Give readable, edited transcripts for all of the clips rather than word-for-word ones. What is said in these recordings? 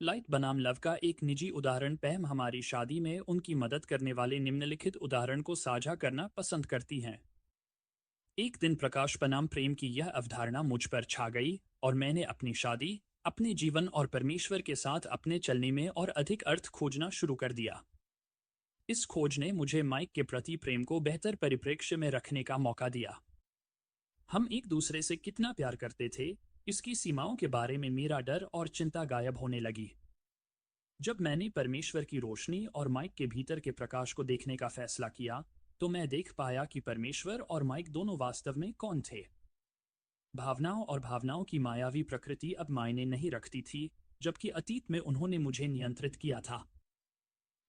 Light बनाम love का एक निजी उदाहरण पैम हमारी शादी में उनकी मदद करने वाले निम्नलिखित उदाहरण को साझा करना पसंद करती हैं। एक दिन प्रकाश बनाम प्रेम की यह अवधारणा मुझ पर छा गई और मैंने अपनी शादी, अपने जीवन और परमेश्वर के साथ अपने चलने में और अधिक अर्थ खोजना शुरू कर दिया। इस खोज ने मुझे माइक के प्रति प्रेम को बेहतर परिप्रेक्ष्य में रखने का मौका दिया। हम एक दूसरे से कितना प्यार करते थे, इसकी सीमाओं के बारे में मेरा डर और चिंता गायब होने लगी। जब मैंने परमेश्वर की रोशनी और माइक के भीतर के प्रकाश को देखने का फैसला किया, तो मैं देख पाया कि परमेश्वर और माइक दोनों वास्तव में कौन थे। भावनाओं और भावनाओं की मायावी प्रकृति अब मायने नहीं रखती थी, जबकि अतीत में उन्होंने मुझे नियंत्रित किया था।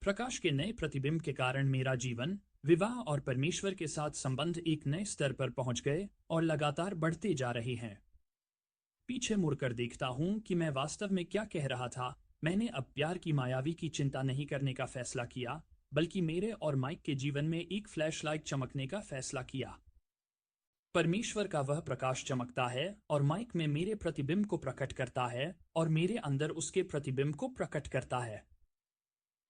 प्रकाश के नए प्रतिबिंब के कारण मेरा जीवन, विवाह और परमेश्वर के साथ संबंध एक नए स्तर पर पहुंच गए और लगातार बढ़ते जा रहे हैं। पीछे मुड़कर देखता हूं कि मैं वास्तव में क्या कह रहा था। मैंने अब प्यार की मायावी की चिंता नहीं करने का फैसला किया, बल्कि मेरे और माइक के जीवन में एक फ्लैशलाइट चमकने का फैसला किया। परमेश्वर का वह प्रकाश चमकता है और माइक में मेरे प्रतिबिंब को प्रकट करता है और मेरे अंदर उसके प्रतिबिंब को प्रकट करता है।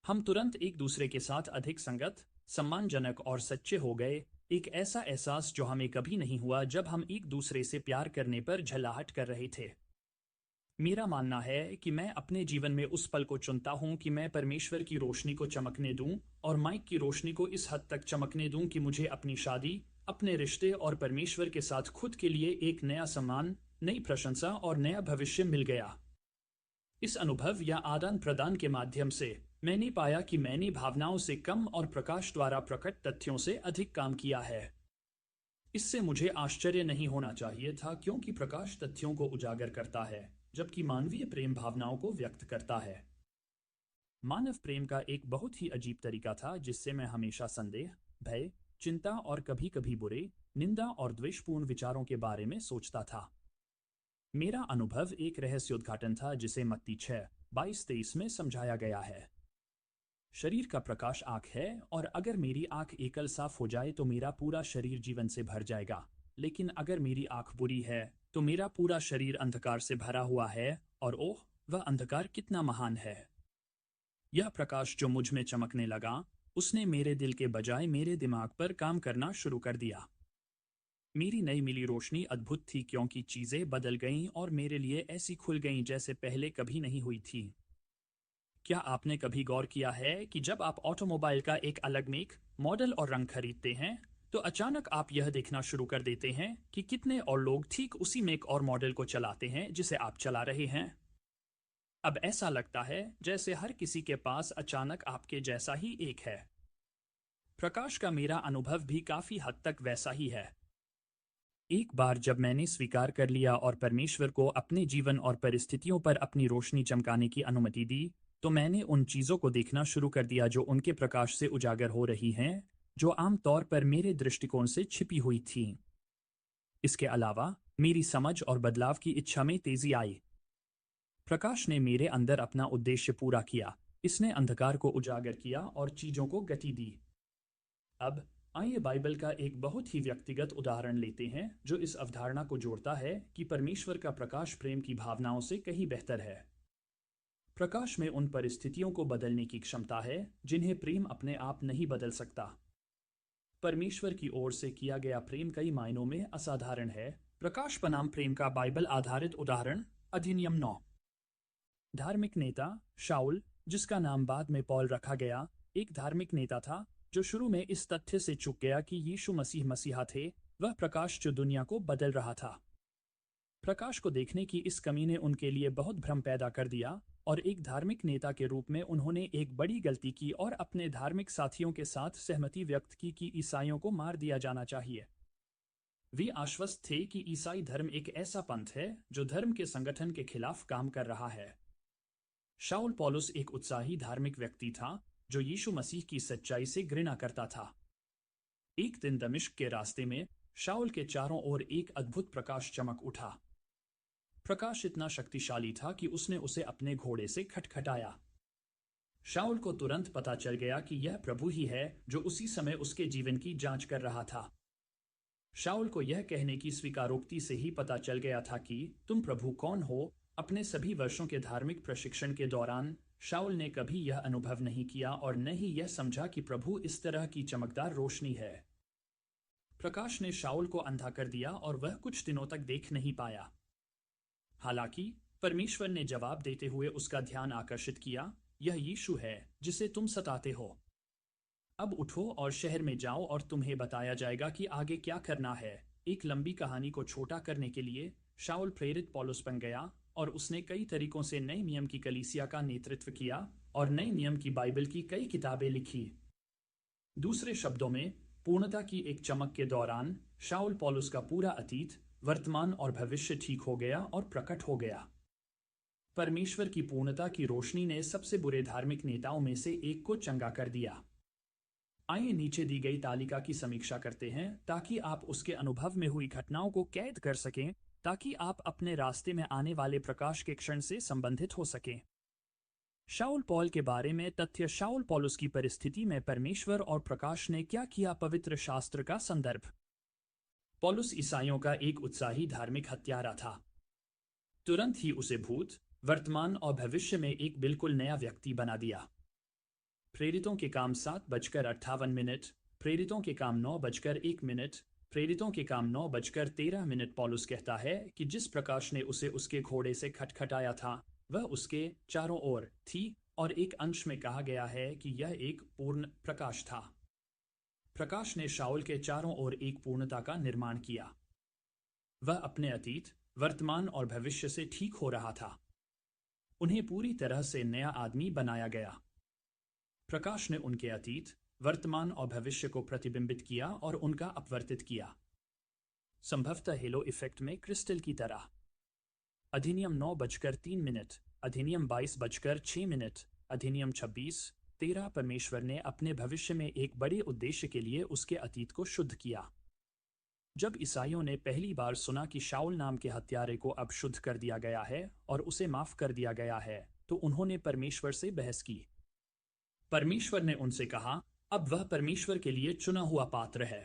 हम तुरंत एक दूसरे के साथ अधिक संगत, सम्मानजनक और सच्चे हो गए। एक ऐसा एहसास जो हमें कभी नहीं हुआ जब हम एक दूसरे से प्यार करने पर झल्लाहट कर रहे थे। मेरा मानना है कि मैं अपने जीवन में उस पल को चुनता हूं कि मैं परमेश्वर की रोशनी को चमकने दूं और माइक की रोशनी को इस हद तक चमकने दूं कि मुझे अपनी शादी, अपने रिश्ते और परमेश्वर के साथ खुद के लिए एक नया सम्मान, नई प्रशंसा और नया भविष्य मिल गया। इस अनुभव या आदान प्रदान के माध्यम से मैंने पाया कि मैंने भावनाओं से कम और प्रकाश द्वारा प्रकट तथ्यों से अधिक काम किया है। इससे मुझे आश्चर्य नहीं होना चाहिए था, क्योंकि प्रकाश तथ्यों को उजागर करता है, जबकि मानवीय प्रेम भावनाओं को व्यक्त करता है। मानव प्रेम का एक बहुत ही अजीब तरीका था जिससे मैं हमेशा संदेह, भय, चिंता और कभी-कभी बुरे, निंदा और द्वेषपूर्ण विचारों के बारे में सोचता था। मेरा अनुभव एक रहस्योद्घाटन था जिसे मत्ती 6:22-23 में समझाया गया है। शरीर का प्रकाश आँख है, और अगर मेरी आँख एकल साफ हो जाए तो मेरा पूरा शरीर जीवन से भर जाएगा। लेकिन अगर मेरी आँख बुरी है, तो मेरा पूरा शरीर अंधकार से भरा हुआ है, और ओह, वह अंधकार कितना महान है। यह प्रकाश जो मुझ में चमकने लगा, उसने मेरे दिल के बजाय मेरे दिमाग पर काम करना शुरू कर दिया। मेरी नई मिली रोशनी अद्भुत थी, क्योंकि चीजें बदल गईं और मेरे लिए ऐसी खुल गईं जैसे पहले कभी नहीं हुई थी। क्या आपने कभी गौर किया है कि जब आप ऑटोमोबाइल का एक अलग मेक, मॉडल और रंग खरीदते हैं, तो अचानक आप यह देखना शुरू कर देते हैं कि कितने और लोग ठीक उसी मेक और मॉडल को चलाते हैं जिसे आप चला रहे हैं? अब ऐसा लगता है जैसे हर किसी के पास अचानक आपके जैसा ही एक है। प्रकाश का मेरा अनुभव भी काफी हद तक वैसा ही है। एक बार जब मैंने स्वीकार कर लिया और परमेश्वर को अपने जीवन और परिस्थितियों पर अपनी रोशनी चमकाने की अनुमति दी, तो मैंने उन चीज़ों को देखना शुरू कर दिया जो उनके प्रकाश से उजागर हो रही हैं, जो आमतौर पर मेरे दृष्टिकोण से छिपी हुई थीं। इसके अलावा मेरी समझ और बदलाव की इच्छा में तेजी आई। प्रकाश ने मेरे अंदर अपना उद्देश्य पूरा किया। इसने अंधकार को उजागर किया और चीज़ों को गति दी। अब आइए बाइबल का एक बहुत ही व्यक्तिगत उदाहरण लेते हैं जो इस अवधारणा को जोड़ता है कि परमेश्वर का प्रकाश प्रेम की भावनाओं से कहीं बेहतर है। प्रकाश में उन परिस्थितियों को बदलने की क्षमता है जिन्हें प्रेम अपने आप नहीं बदल सकता। परमेश्वर की ओर से किया गया प्रेम कई मायनों में असाधारण है। प्रकाश बनाम प्रेम का बाइबल आधारित उदाहरण, अधिनियम 9। धार्मिक नेता शाऊल, जिसका नाम बाद में पौल रखा गया, एक धार्मिक नेता था जो शुरू में इस तथ्य से चूक गया कि यीशु मसीह मसीहा थे, वह प्रकाश जो दुनिया को बदल रहा था। प्रकाश को देखने की इस कमी ने उनके लिए बहुत भ्रम पैदा कर दिया, और एक धार्मिक नेता के रूप में उन्होंने एक बड़ी गलती की और अपने धार्मिक साथियों के साथ सहमति व्यक्त की कि ईसाइयों को मार दिया जाना चाहिए। वे आश्वस्त थे कि ईसाई धर्म एक ऐसा पंथ है जो धर्म के संगठन के खिलाफ काम कर रहा है। शाऊल पौलुस एक उत्साही धार्मिक व्यक्ति था जो यीशु मसीह की सच्चाई से घृणा करता था। एक दिन दमिश्क के रास्ते में शाऊल के चारों ओर एक अद्भुत प्रकाश चमक उठा। प्रकाश इतना शक्तिशाली था कि उसने उसे अपने घोड़े से खटखटाया। शाऊल को तुरंत पता चल गया कि यह प्रभु ही है जो उसी समय उसके जीवन की जांच कर रहा था। शाऊल को यह कहने की स्वीकारोक्ति से ही पता चल गया था कि तुम प्रभु कौन हो, अपने सभी वर्षों के धार्मिक प्रशिक्षण के दौरान शाऊल ने कभी यह अनुभव नहीं किया और न ही यह समझा कि प्रभु इस तरह की चमकदार रोशनी है। प्रकाश ने शाऊल को अंधा कर दिया और वह कुछ दिनों तक देख नहीं पाया। हालांकि परमेश्वर ने जवाब देते हुए उसका ध्यान आकर्षित किया, यह यीशु है जिसे तुम सताते हो। अब उठो और शहर में जाओ और तुम्हें बताया जाएगा कि आगे क्या करना है। एक लंबी कहानी को छोटा करने के लिए शाऊल प्रेरित पौलुस बन गया और उसने कई तरीकों से नए नियम की कलीसिया का नेतृत्व किया और नए नियम की बाइबल की कई किताबें लिखी। दूसरे शब्दों में, पूर्णता की एक चमक के दौरान शाऊल पौलुस का पूरा अतीत, वर्तमान और भविष्य ठीक हो गया और प्रकट हो गया। परमेश्वर की पूर्णता की रोशनी ने सबसे बुरे धार्मिक नेताओं में से एक को चंगा कर दिया। आइए नीचे दी गई तालिका की समीक्षा करते हैं ताकि आप उसके अनुभव में हुई घटनाओं को कैद कर सकें, ताकि आप अपने रास्ते में आने वाले प्रकाश के क्षण से संबंधित हो सकें। शाऊल पौल के बारे में तथ्य। शाऊल पौलुस की परिस्थिति में परमेश्वर और प्रकाश ने क्या किया। पवित्र शास्त्र का संदर्भ। पौलुस ईसाइयों का एक उत्साही धार्मिक हत्यारा था। तुरंत ही उसे भूत, वर्तमान और भविष्य में एक बिल्कुल नया व्यक्ति बना दिया। प्रेरितों के काम 7:58, प्रेरितों के काम 9:01, प्रेरितों के काम 9:13। पौलुस कहता है कि जिस प्रकाश ने उसे उसके घोड़े से खटखटाया था वह उसके चारों ओर थी, और एक अंश में कहा गया है कि यह एक पूर्ण प्रकाश था। प्रकाश ने शाऊल के चारों ओर एक पूर्णता का निर्माण किया। वह अपने अतीत, वर्तमान और भविष्य से ठीक हो रहा था। उन्हें पूरी तरह से नया आदमी बनाया गया। प्रकाश ने उनके अतीत, वर्तमान और भविष्य को प्रतिबिंबित किया और उनका अपवर्तित किया, संभवतः हेलो इफेक्ट में क्रिस्टल की तरह। अधिनियम 9:03, अधिनियम 22:6, अधिनियम 26:13। परमेश्वर ने अपने भविष्य में एक बड़े उद्देश्य के लिए उसके अतीत को शुद्ध किया। जब ईसाइयों ने पहली बार सुना कि शाऊल नाम के हत्यारे को अब शुद्ध कर दिया गया है और उसे माफ कर दिया गया है, तो उन्होंने परमेश्वर से बहस की। परमेश्वर ने उनसे कहा, अब वह परमेश्वर के लिए चुना हुआ पात्र है।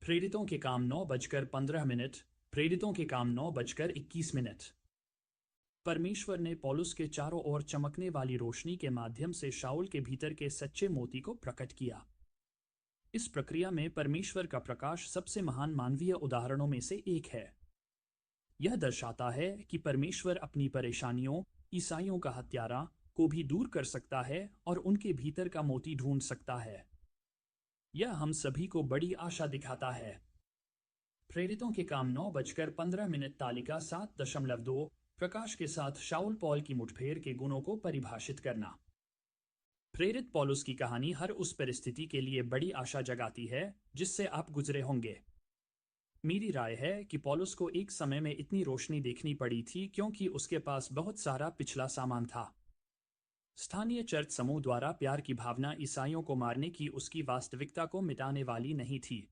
प्रेरितों के काम 9:15, प्रेरितों के काम 9:21। परमेश्वर ने पौलुस के चारों ओर चमकने वाली रोशनी के माध्यम से शाऊल के भीतर के सच्चे मोती को प्रकट किया। इस प्रक्रिया में परमेश्वर का प्रकाश सबसे महान मानवीय उदाहरणों में से एक है। यह दर्शाता है कि परमेश्वर अपनी परेशानियों, ईसाइयों का हत्यारा, को भी दूर कर सकता है और उनके भीतर का मोती ढूंढ सकता है। यह हम सभी को बड़ी आशा दिखाता है। प्रेरितों के काम 9:15 तालिका 7.2 प्रकाश के साथ शाऊल पौल की मुठभेड़ के गुणों को परिभाषित करना। प्रेरित पौलुस की कहानी हर उस परिस्थिति के लिए बड़ी आशा जगाती है जिससे आप गुजरे होंगे। मेरी राय है कि पौलुस को एक समय में इतनी रोशनी देखनी पड़ी थी क्योंकि उसके पास बहुत सारा पिछला सामान था। स्थानीय चर्च समूह द्वारा प्यार की भावना ईसाइयों को मारने की उसकी वास्तविकता को मिटाने वाली नहीं थी।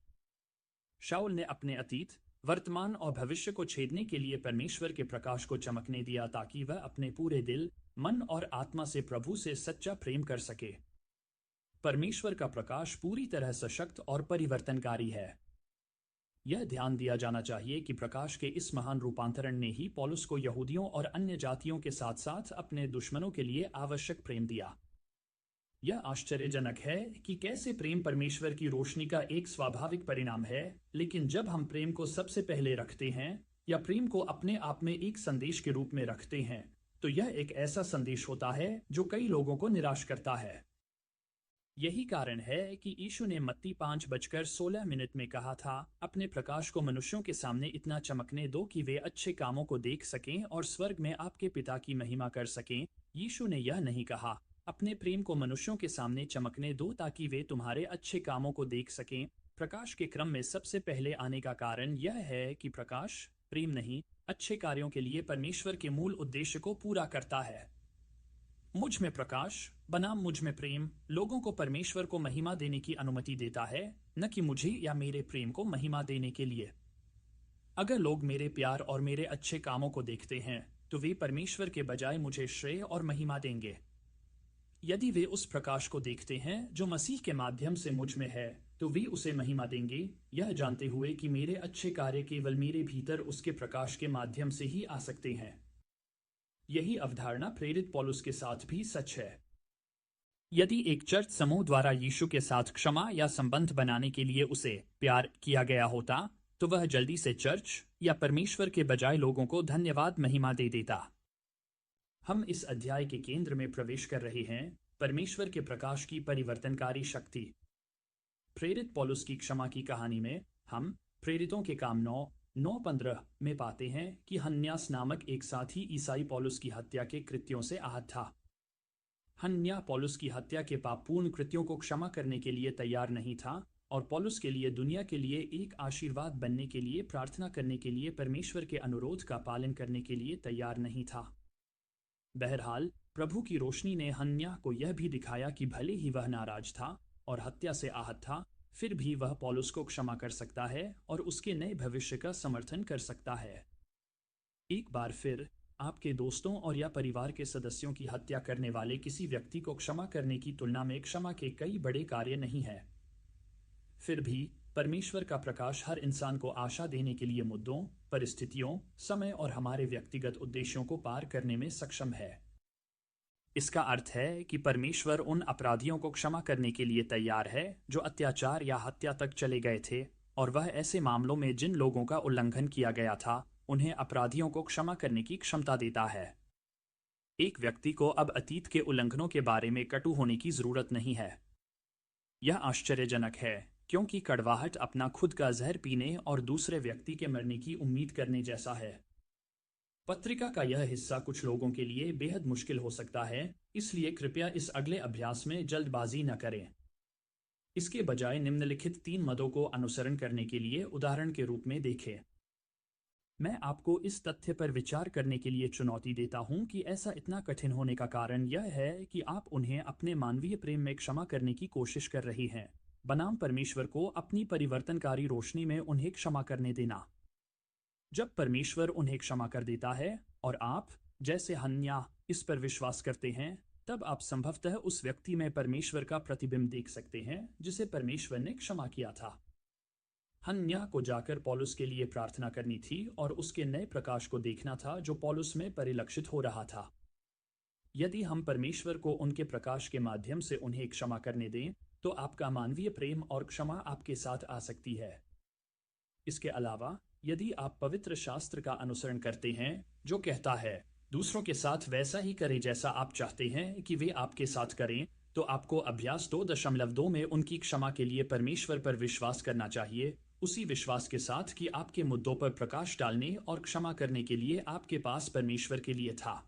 शाऊल ने अपने अतीत, वर्तमान और भविष्य को छेदने के लिए परमेश्वर के प्रकाश को चमकने दिया ताकि वह अपने पूरे दिल, मन और आत्मा से प्रभु से सच्चा प्रेम कर सके। परमेश्वर का प्रकाश पूरी तरह सशक्त और परिवर्तनकारी है। यह ध्यान दिया जाना चाहिए कि प्रकाश के इस महान रूपांतरण ने ही पौलुस को यहूदियों और अन्य जातियों के साथ साथ अपने दुश्मनों के लिए आवश्यक प्रेम दिया। यह आश्चर्यजनक है कि कैसे प्रेम परमेश्वर की रोशनी का एक स्वाभाविक परिणाम है, लेकिन जब हम प्रेम को सबसे पहले रखते हैं या प्रेम को अपने आप में एक संदेश के रूप में रखते हैं, तो यह एक ऐसा संदेश होता है जो कई लोगों को निराश करता है। यही कारण है कि यीशु ने मत्ती 5:16 में कहा था, अपने प्रकाश को मनुष्यों के सामने इतना चमकने दो कि वे अच्छे कामों को देख सकें और स्वर्ग में आपके पिता की महिमा कर सकें। यीशु ने यह नहीं कहा, अपने प्रेम को मनुष्यों के सामने चमकने दो ताकि वे तुम्हारे अच्छे कामों को देख सकें। प्रकाश के क्रम में सबसे पहले आने का कारण यह है कि प्रकाश, प्रेम नहीं, अच्छे कार्यों के लिए परमेश्वर के मूल उद्देश्य को पूरा करता है। मुझ में प्रकाश बनाम मुझ में प्रेम लोगों को परमेश्वर को महिमा देने की अनुमति देता है, न कि मुझे या मेरे प्रेम को महिमा देने के लिए। अगर लोग मेरे प्यार और मेरे अच्छे कामों को देखते हैं तो वे परमेश्वर के बजाय मुझे श्रेय और महिमा देंगे। यदि वे उस प्रकाश को देखते हैं जो मसीह के माध्यम से मुझ में है, तो वे उसे महिमा देंगे, यह जानते हुए कि मेरे अच्छे कार्य केवल मेरे भीतर उसके प्रकाश के माध्यम से ही आ सकते हैं। यही अवधारणा प्रेरित पौलुस के साथ भी सच है। यदि एक चर्च समूह द्वारा यीशु के साथ क्षमा या संबंध बनाने के लिए उसे प्यार किया गया होता, तो वह जल्दी से चर्च या परमेश्वर के बजाय लोगों को धन्यवाद महिमा दे देता। हम इस अध्याय के केंद्र में प्रवेश कर रहे हैं, परमेश्वर के प्रकाश की परिवर्तनकारी शक्ति। प्रेरित पौलुस की क्षमा की कहानी में हम प्रेरितों के काम 9:9-15 में पाते हैं कि हन्यास नामक एक साथी ईसाई पौलुस की हत्या के कृत्यों से आहत था। हन्या पौलुस की हत्या के पापपूर्ण कृत्यों को क्षमा करने के लिए तैयार नहीं था और पौलुस के लिए दुनिया के लिए एक आशीर्वाद बनने के लिए प्रार्थना करने के लिए परमेश्वर के अनुरोध का पालन करने के लिए तैयार नहीं था। बहरहाल प्रभु की रोशनी ने हन्या को यह भी दिखाया कि भले ही वह नाराज था और हत्या से आहत था, फिर भी वह पौलुस को क्षमा कर सकता है और उसके नए भविष्य का समर्थन कर सकता है। एक बार फिर आपके दोस्तों और या परिवार के सदस्यों की हत्या करने वाले किसी व्यक्ति को क्षमा करने की तुलना में क्षमा के कई बड़े कार्य नहीं है। फिर भी परमेश्वर का प्रकाश हर इंसान को आशा देने के लिए मुद्दों, परिस्थितियों, समय और हमारे व्यक्तिगत उद्देश्यों को पार करने में सक्षम है। इसका अर्थ है कि परमेश्वर उन अपराधियों को क्षमा करने के लिए तैयार है जो अत्याचार या हत्या तक चले गए थे, और वह ऐसे मामलों में जिन लोगों का उल्लंघन किया गया था, उन्हें अपराधियों को क्षमा करने की क्षमता देता है। एक व्यक्ति को अब अतीत के उल्लंघनों के बारे में कटु होने की जरूरत नहीं है। यह आश्चर्यजनक है, क्योंकि कड़वाहट अपना खुद का जहर पीने और दूसरे व्यक्ति के मरने की उम्मीद करने जैसा है। पत्रिका का यह हिस्सा कुछ लोगों के लिए बेहद मुश्किल हो सकता है, इसलिए कृपया इस अगले अभ्यास में जल्दबाजी न करें। इसके बजाय निम्नलिखित 3 मदों को अनुसरण करने के लिए उदाहरण के रूप में देखें। मैं आपको इस तथ्य पर विचार करने के लिए चुनौती देता हूं कि ऐसा इतना कठिन होने का कारण यह है कि आप उन्हें अपने मानवीय प्रेम में क्षमा करने की कोशिश कर रही हैं, बनाम परमेश्वर को अपनी परिवर्तनकारी रोशनी में उन्हें क्षमा करने देना। जब परमेश्वर उन्हें क्षमा कर देता है और आप, जैसे हन्या, इस पर विश्वास करते हैं, तब आप संभवतः उस व्यक्ति में परमेश्वर का प्रतिबिंब देख सकते हैं जिसे परमेश्वर ने क्षमा किया था। हन्या को जाकर पौलुस के लिए प्रार्थना करनी थी और उसके नए प्रकाश को देखना था जो पौलुस में परिलक्षित हो रहा था। यदि हम परमेश्वर को उनके प्रकाश के माध्यम से उन्हें क्षमा करने दें, तो आपका मानवीय प्रेम और क्षमा आपके साथ आ सकती है। इसके अलावा, यदि आप पवित्र शास्त्र का अनुसरण करते हैं जो कहता है दूसरों के साथ वैसा ही करें जैसा आप चाहते हैं कि वे आपके साथ करें, तो आपको अभ्यास 2.2 में उनकी क्षमा के लिए परमेश्वर पर विश्वास करना चाहिए, उसी विश्वास के साथ कि आपके मुद्दों पर प्रकाश डालने और क्षमा करने के लिए आपके पास परमेश्वर के लिए था।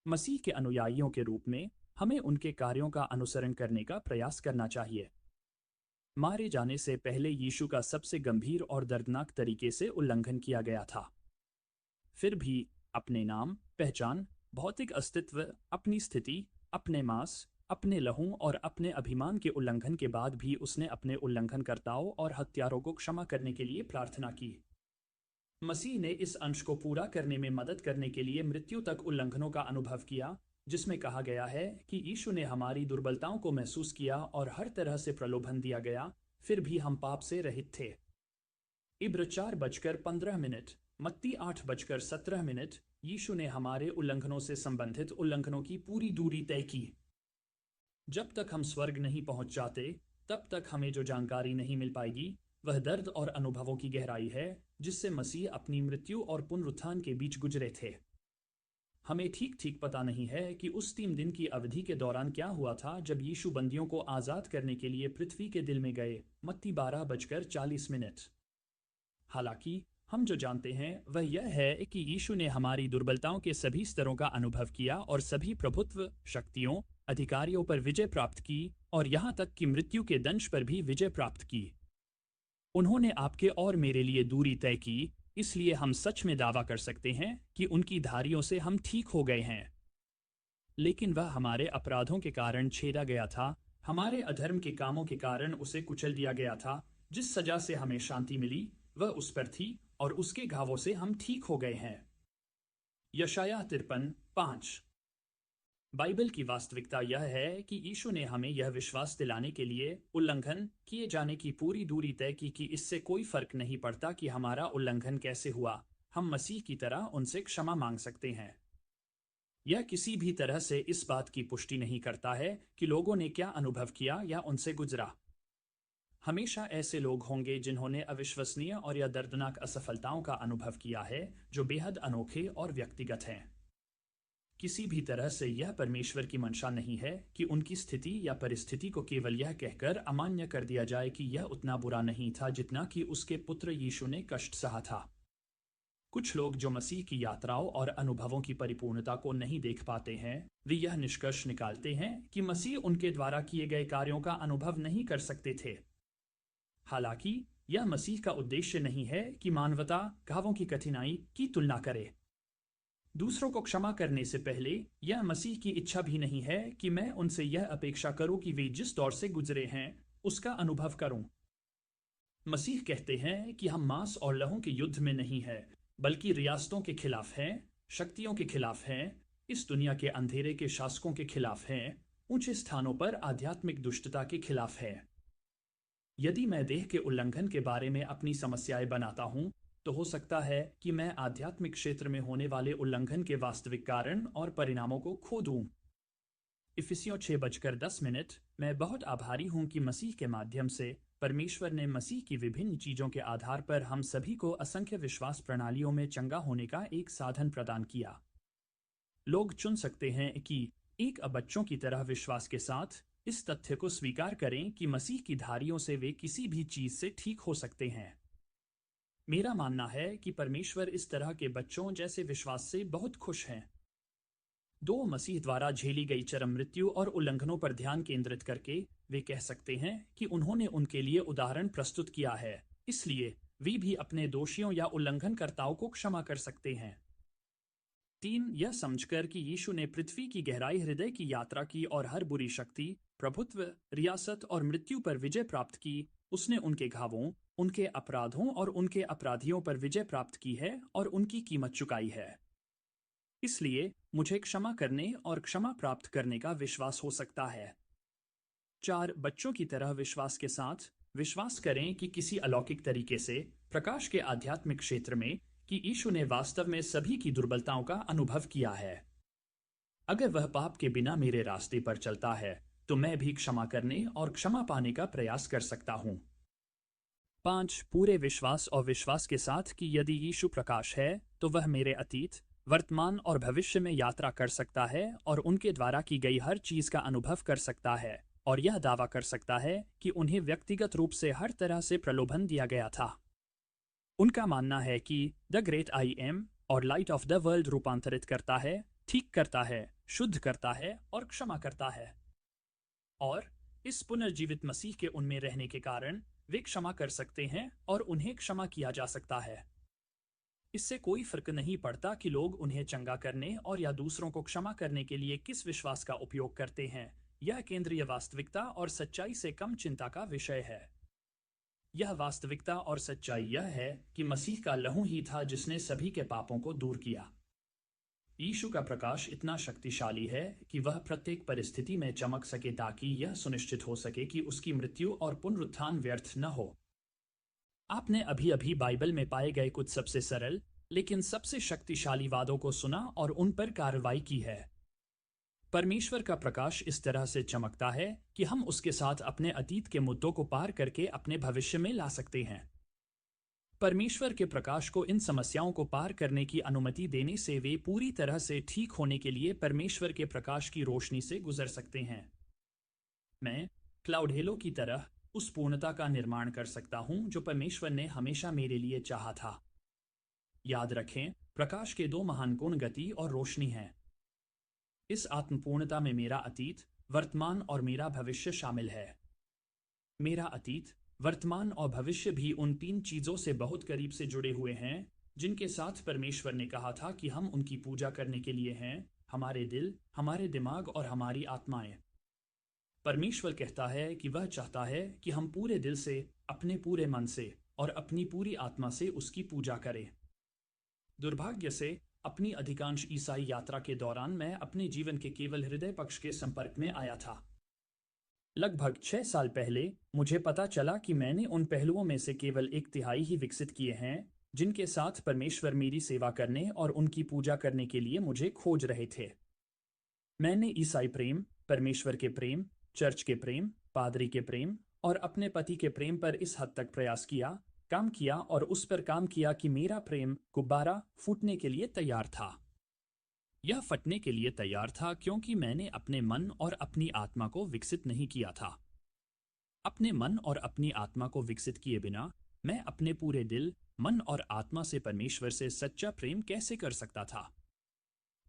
मसीह के अनुयायियों के रूप में हमें उनके कार्यों का अनुसरण करने का प्रयास करना चाहिए। मारे जाने से पहले यीशु का सबसे गंभीर और दर्दनाक तरीके से उल्लंघन किया गया था। फिर भी अपने नाम, पहचान, भौतिक अस्तित्व, अपनी स्थिति, अपने मांस, अपने लहू और अपने अभिमान के उल्लंघन के बाद भी उसने अपने उल्लंघनकर्ताओं और हत्यारों को क्षमा करने के लिए प्रार्थना की। मसीह ने इस अंश को पूरा करने में मदद करने के लिए मृत्यु तक उल्लंघनों का अनुभव किया, जिसमें कहा गया है कि यीशु ने हमारी दुर्बलताओं को महसूस किया और हर तरह से प्रलोभन दिया गया, फिर भी हम पाप से रहित थे। इब्र 4:15, मत्ती 8:17, यीशु ने हमारे उल्लंघनों से संबंधित उल्लंघनों की पूरी दूरी तय की। जब तक हम स्वर्ग नहीं पहुंच जाते, तब तक हमें जो जानकारी नहीं मिल पाएगी, वह दर्द और अनुभवों की गहराई है जिससे मसीह अपनी मृत्यु और पुनरुत्थान के बीच गुजरे थे। हमें ठीक ठीक पता नहीं है कि उस 3 दिन की अवधि के दौरान क्या हुआ था जब यीशु बंदियों को आज़ाद करने के लिए पृथ्वी के दिल में गए, मत्ती 12:40। हालांकि हम जो जानते हैं वह यह है कि यीशु ने हमारी दुर्बलताओं के सभी स्तरों का अनुभव किया और सभी प्रभुत्व, शक्तियों, अधिकारियों पर विजय प्राप्त की और यहाँ तक कि मृत्यु के दंश पर भी विजय प्राप्त की। उन्होंने आपके और मेरे लिए दूरी तय की, इसलिए हम सच में दावा कर सकते हैं कि उनकी धारियों से हम ठीक हो गए हैं। लेकिन वह हमारे अपराधों के कारण छेदा गया था, हमारे अधर्म के कामों के कारण उसे कुचल दिया गया था। जिस सजा से हमें शांति मिली वह उस पर थी और उसके घावों से हम ठीक हो गए हैं। यशायाह 53:5। बाइबल की वास्तविकता यह है कि यीशु ने हमें यह विश्वास दिलाने के लिए उल्लंघन किए जाने की पूरी दूरी तय की कि इससे कोई फर्क नहीं पड़ता कि हमारा उल्लंघन कैसे हुआ, हम मसीह की तरह उनसे क्षमा मांग सकते हैं। यह किसी भी तरह से इस बात की पुष्टि नहीं करता है कि लोगों ने क्या अनुभव किया या उनसे गुजरा। हमेशा ऐसे लोग होंगे जिन्होंने अविश्वसनीय और या दर्दनाक असफलताओं का अनुभव किया है, जो बेहद अनोखे और व्यक्तिगत हैं। किसी भी तरह से यह परमेश्वर की मंशा नहीं है कि उनकी स्थिति या परिस्थिति को केवल यह कहकर अमान्य कर दिया जाए कि यह उतना बुरा नहीं था जितना कि उसके पुत्र यीशु ने कष्ट सहा था। कुछ लोग जो मसीह की यात्राओं और अनुभवों की परिपूर्णता को नहीं देख पाते हैं, वे यह निष्कर्ष निकालते हैं कि मसीह उनके द्वारा किए गए कार्यों का अनुभव नहीं कर सकते थे। हालांकि यह मसीह का उद्देश्य नहीं है कि मानवता घावों की कठिनाई की तुलना करे। दूसरों को क्षमा करने से पहले यह मसीह की इच्छा भी नहीं है कि मैं उनसे यह अपेक्षा करूं कि वे जिस दौर से गुजरे हैं उसका अनुभव करूं। मसीह कहते हैं कि हम मांस और लहू के युद्ध में नहीं है, बल्कि रियासतों के खिलाफ हैं, शक्तियों के खिलाफ हैं, इस दुनिया के अंधेरे के शासकों के खिलाफ हैं, ऊंचे स्थानों पर आध्यात्मिक दुष्टता के खिलाफ है। यदि मैं देह के उल्लंघन के बारे में अपनी समस्याएं बनाता हूं, तो हो सकता है कि मैं आध्यात्मिक क्षेत्र में होने वाले उल्लंघन के वास्तविक कारण और परिणामों को खो दूं। इफिसियों 6:10। मैं बहुत आभारी हूं कि मसीह के माध्यम से परमेश्वर ने मसीह की विभिन्न चीजों के आधार पर हम सभी को असंख्य विश्वास प्रणालियों में चंगा होने का एक साधन प्रदान किया। लोग चुन सकते हैं कि एक बच्चों की तरह विश्वास के साथ इस तथ्य को स्वीकार करें कि मसीह की धारियों से वे किसी भी चीज से ठीक हो सकते हैं। मेरा मानना है कि परमेश्वर इस तरह के बच्चों जैसे विश्वास से बहुत खुश हैं। दो मसीह द्वारा झेली गई चरम मृत्यु और उल्लंघनों पर ध्यान केंद्रित करके वे कह सकते हैं कि उन्होंने उनके लिए उदाहरण प्रस्तुत किया है, इसलिए वे भी अपने दोषियों या उल्लंघनकर्ताओं को क्षमा कर सकते हैं। 3, यह समझकर कि यीशु ने पृथ्वी की गहराई हृदय की यात्रा की और हर बुरी शक्ति, प्रभुत्व, रियासत और मृत्यु पर विजय प्राप्त की, उसने उनके घावों, उनके अपराधों और उनके अपराधियों पर विजय प्राप्त की है और उनकी कीमत चुकाई है। इसलिए मुझे क्षमा करने और क्षमा प्राप्त करने का विश्वास हो सकता है। 4, बच्चों की तरह विश्वास के साथ विश्वास करें कि किसी अलौकिक तरीके से प्रकाश के आध्यात्मिक क्षेत्र में कि यीशु ने वास्तव में सभी की दुर्बलताओं का अनुभव किया है। अगर वह पाप के बिना मेरे रास्ते पर चलता है, तो मैं भी क्षमा करने और क्षमा पाने का प्रयास कर सकता हूँ। 5, पूरे विश्वास और विश्वास के साथ कि यदि यीशु प्रकाश है, तो वह मेरे अतीत, वर्तमान और भविष्य में यात्रा कर सकता है और उनके द्वारा की गई हर चीज का अनुभव कर सकता है और यह दावा कर सकता है कि उन्हें व्यक्तिगत रूप से हर तरह से प्रलोभन दिया गया था। उनका मानना है कि द ग्रेट आई एम और लाइट ऑफ द वर्ल्ड रूपांतरित करता है, ठीक करता है, शुद्ध करता है और क्षमा करता है। और इस पुनर्जीवित मसीह के उनमें रहने के कारण वे क्षमा कर सकते हैं और उन्हें क्षमा किया जा सकता है। इससे कोई फर्क नहीं पड़ता कि लोग उन्हें चंगा करने और या दूसरों को क्षमा करने के लिए किस विश्वास का उपयोग करते हैं। यह केंद्रीय वास्तविकता और सच्चाई से कम चिंता का विषय है। यह वास्तविकता और सच्चाई यह है कि मसीह का लहू ही था जिसने सभी के पापों को दूर किया। यीशु का प्रकाश इतना शक्तिशाली है कि वह प्रत्येक परिस्थिति में चमक सके ताकि यह सुनिश्चित हो सके कि उसकी मृत्यु और पुनरुत्थान व्यर्थ न हो। आपने अभी अभी बाइबल में पाए गए कुछ सबसे सरल लेकिन सबसे शक्तिशाली वादों को सुना और उन पर कार्रवाई की है। परमेश्वर का प्रकाश इस तरह से चमकता है कि हम उसके साथ अपने अतीत के मुद्दों को पार करके अपने भविष्य में ला सकते हैं। परमेश्वर के प्रकाश को इन समस्याओं को पार करने की अनुमति देने से वे पूरी तरह से ठीक होने के लिए परमेश्वर के प्रकाश की रोशनी से गुजर सकते हैं। मैं क्लाउड हेलो की तरह उस पूर्णता का निर्माण कर सकता हूं जो परमेश्वर ने हमेशा मेरे लिए चाहा था। याद रखें, प्रकाश के दो महान गुण गति और रोशनी हैं। इस आत्मपूर्णता में मेरा अतीत, वर्तमान और मेरा भविष्य शामिल है। मेरा अतीत, वर्तमान और भविष्य भी उन 3 चीजों से बहुत करीब से जुड़े हुए हैं जिनके साथ परमेश्वर ने कहा था कि हम उनकी पूजा करने के लिए हैं, हमारे दिल, हमारे दिमाग और हमारी आत्माएं। परमेश्वर कहता है कि वह चाहता है कि हम पूरे दिल से, अपने पूरे मन से और अपनी पूरी आत्मा से उसकी पूजा करें। दुर्भाग्य से अपनी अधिकांश ईसाई यात्रा के दौरान मैं अपने जीवन के केवल हृदय पक्ष के संपर्क में आया था। लगभग 6 साल पहले मुझे पता चला कि मैंने उन पहलुओं में से केवल 1/3 ही विकसित किए हैं जिनके साथ परमेश्वर मेरी सेवा करने और उनकी पूजा करने के लिए मुझे खोज रहे थे। मैंने ईसाई प्रेम, परमेश्वर के प्रेम, चर्च के प्रेम, पादरी के प्रेम और अपने पति के प्रेम पर इस हद तक प्रयास किया, काम किया और उस पर काम किया कि मेरा प्रेम गुब्बारा फूटने के लिए तैयार था। यह फटने के लिए तैयार था क्योंकि मैंने अपने मन और अपनी आत्मा को विकसित नहीं किया था। अपने मन और अपनी आत्मा को विकसित किए बिना मैं अपने पूरे दिल, मन और आत्मा से परमेश्वर से सच्चा प्रेम कैसे कर सकता था?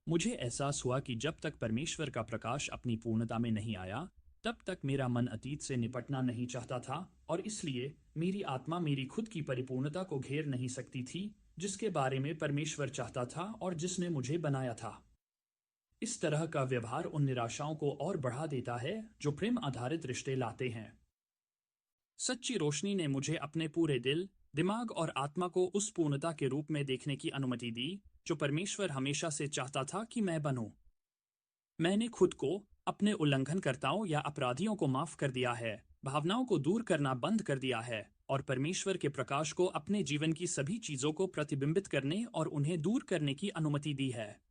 मुझे एहसास हुआ कि जब तक परमेश्वर का प्रकाश अपनी पूर्णता में नहीं आया, तब तक मेरा मन अतीत से निपटना नहीं चाहता था और इसलिए मेरी आत्मा मेरी खुद की परिपूर्णता को घेर नहीं सकती थी, जिसके बारे में परमेश्वर चाहता था और जिसने मुझे बनाया था। इस तरह का व्यवहार उन निराशाओं को और बढ़ा देता है जो प्रेम आधारित रिश्ते लाते हैं। सच्ची रोशनी ने मुझे अपने पूरे दिल, दिमाग और आत्मा को उस पूर्णता के रूप में देखने की अनुमति दी जो परमेश्वर हमेशा से चाहता था कि मैं बनूं। मैंने खुद को, अपने उल्लंघनकर्ताओं या अपराधियों को माफ कर दिया है, भावनाओं को दूर करना बंद कर दिया है और परमेश्वर के प्रकाश को अपने जीवन की सभी चीजों को प्रतिबिंबित करने और उन्हें दूर करने की अनुमति दी है।